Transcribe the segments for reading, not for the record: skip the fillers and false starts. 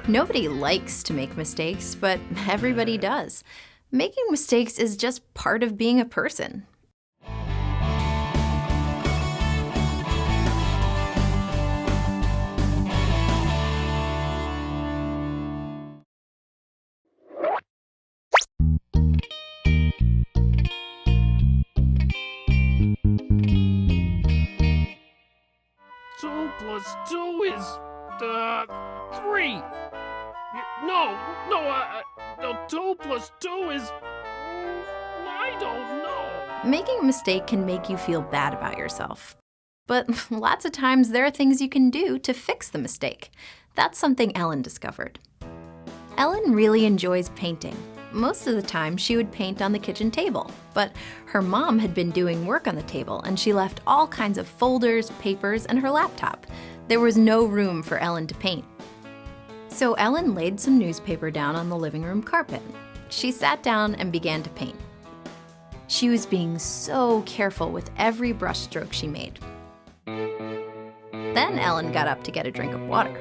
Nobody likes to make mistakes, but everybody does. Making mistakes is just part of being a person. Two plus two is 3. No, 2 plus 2 is... I don't know. Making a mistake can make you feel bad about yourself. But lots of times there are things you can do to fix the mistake. That's something Ellen discovered. Ellen really enjoys painting. Most of the time, she would paint on the kitchen table, but her mom had been doing work on the table and she left all kinds of folders, papers, and her laptop. There was no room for Ellen to paint. So Ellen laid some newspaper down on the living room carpet. She sat down and began to paint. She was being so careful with every brushstroke she made. Then Ellen got up to get a drink of water.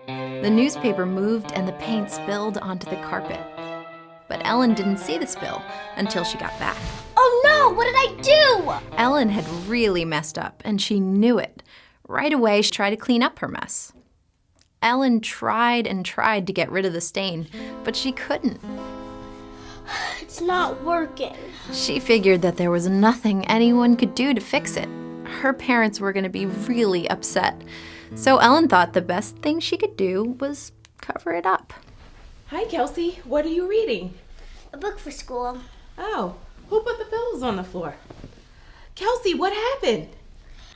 The newspaper moved and the paint spilled onto the carpet. But Ellen didn't see the spill until she got back. Oh no, what did I do? Ellen had really messed up, and she knew it. Right away, she tried to clean up her mess. Ellen tried and tried to get rid of the stain, but she couldn't. It's not working. She figured that there was nothing anyone could do to fix it. Her parents were going to be really upset. So Ellen thought the best thing she could do was cover it up. Hi, Kelsey. What are you reading? A book for school. Oh, who put the pillows on the floor? Kelsey, what happened?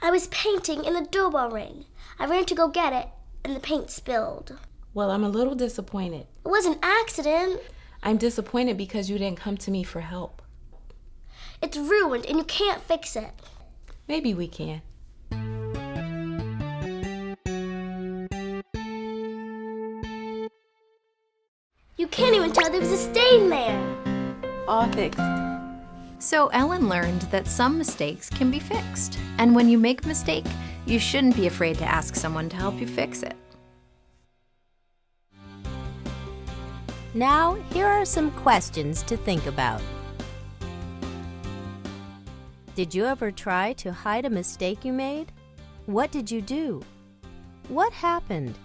I was painting and the doorbell rang. I ran to go get it, and the paint spilled. Well, I'm a little disappointed. It was an accident. I'm disappointed because you didn't come to me for help. It's ruined, and you can't fix it. Maybe we can. You can't even tell there was a stain there. All fixed. So Ellen learned that some mistakes can be fixed. And when you make a mistake, you shouldn't be afraid to ask someone to help you fix it. Now, here are some questions to think about. Did you ever try to hide a mistake you made? What did you do? What happened?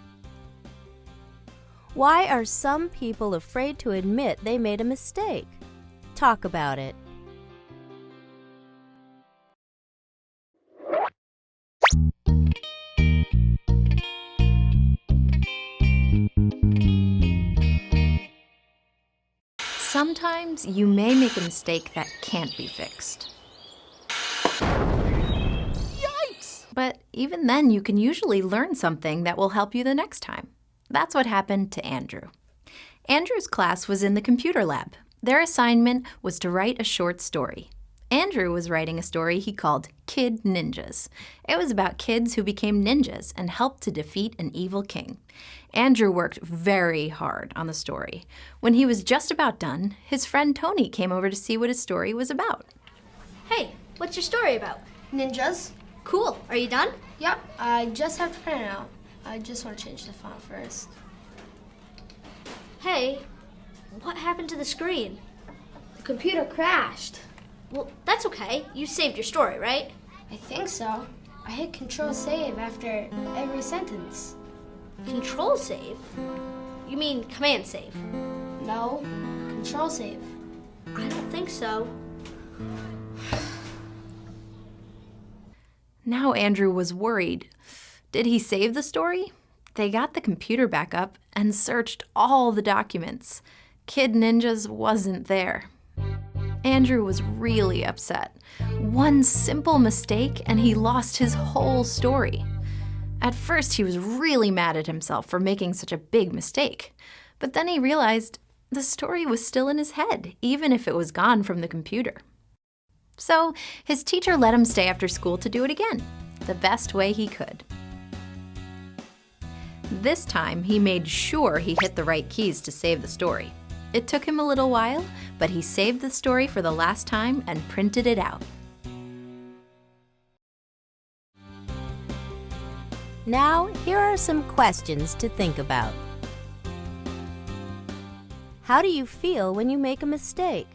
Why are some people afraid to admit they made a mistake? Talk about it. Sometimes you may make a mistake that can't be fixed. Yikes! But even then, you can usually learn something that will help you the next time. That's what happened to Andrew. Andrew's class was in the computer lab. Their assignment was to write a short story. Andrew was writing a story he called Kid Ninjas. It was about kids who became ninjas and helped to defeat an evil king. Andrew worked very hard on the story. When he was just about done, his friend Tony came over to see what his story was about. Hey, what's your story about? Ninjas? Cool. Are you done? Yep, I just have to print it out. I just want to change the font first. Hey, what happened to the screen? The computer crashed. Well, that's okay. You saved your story, right? I think so. I hit Control Save after every sentence. Control save? You mean command save? No, Control Save. I don't think so. Now Andrew was worried. Did he save the story? They got the computer back up and searched all the documents. Kid Ninjas wasn't there. Andrew was really upset. One simple mistake and he lost his whole story. At first, he was really mad at himself for making such a big mistake. But then he realized the story was still in his head, even if it was gone from the computer. So his teacher let him stay after school to do it again, the best way he could. This time, he made sure he hit the right keys to save the story. It took him a little while, but he saved the story for the last time and printed it out. Now, here are some questions to think about. How do you feel when you make a mistake?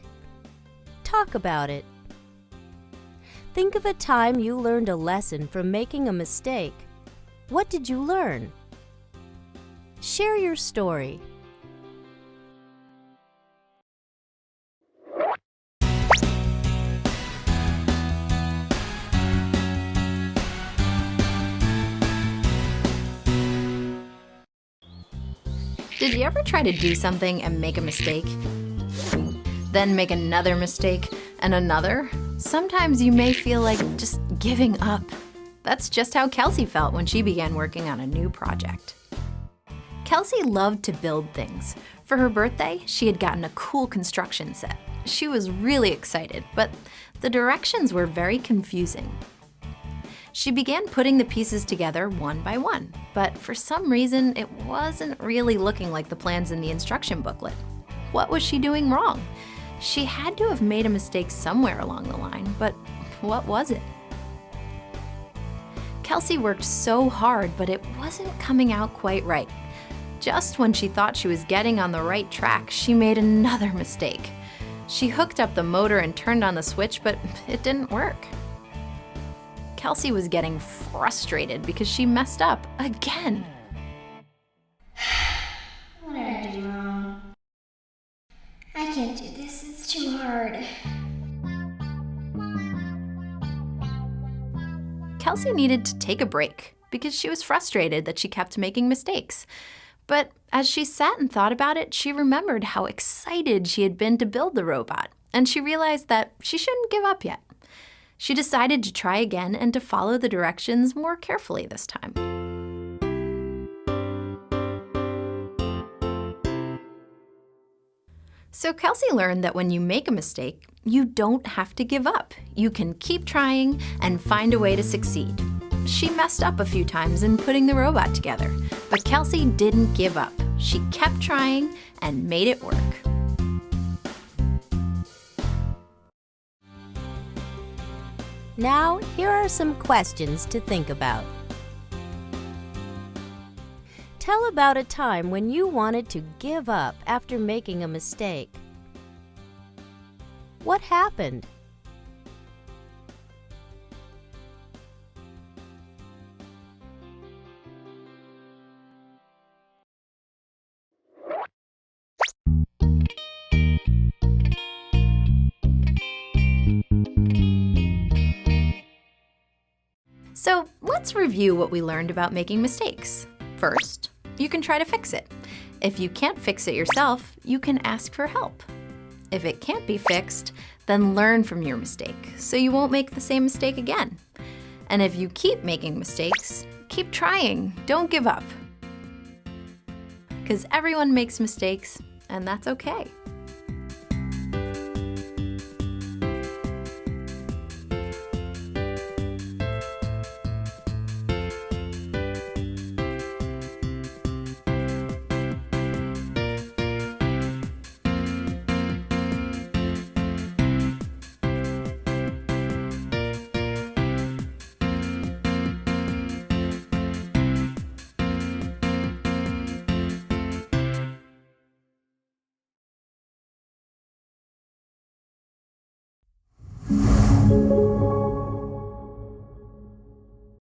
Talk about it. Think of a time you learned a lesson from making a mistake. What did you learn? Share your story. Did you ever try to do something and make a mistake? Then make another mistake and another? Sometimes you may feel like just giving up. That's just how Kelsey felt when she began working on a new project. Kelsey loved to build things. For her birthday, she had gotten a cool construction set. She was really excited, but the directions were very confusing. She began putting the pieces together one by one, but for some reason, it wasn't really looking like the plans in the instruction booklet. What was she doing wrong? She had to have made a mistake somewhere along the line, but what was it? Kelsey worked so hard, but it wasn't coming out quite right. Just when she thought she was getting on the right track, she made another mistake. She hooked up the motor and turned on the switch, but it didn't work. Kelsey was getting frustrated because she messed up again. What did I do wrong? I can't do this, it's too hard. Kelsey needed to take a break because she was frustrated that she kept making mistakes. But as she sat and thought about it, she remembered how excited she had been to build the robot, and she realized that she shouldn't give up yet. She decided to try again and to follow the directions more carefully this time. So Kelsey learned that when you make a mistake, you don't have to give up. You can keep trying and find a way to succeed. She messed up a few times in putting the robot together, but Kelsey didn't give up. She kept trying and made it work. Now, here are some questions to think about. Tell about a time when you wanted to give up after making a mistake. What happened? So let's review what we learned about making mistakes. First, you can try to fix it. If you can't fix it yourself, you can ask for help. If it can't be fixed, then learn from your mistake so you won't make the same mistake again. And if you keep making mistakes, keep trying, don't give up. Because everyone makes mistakes, and that's okay.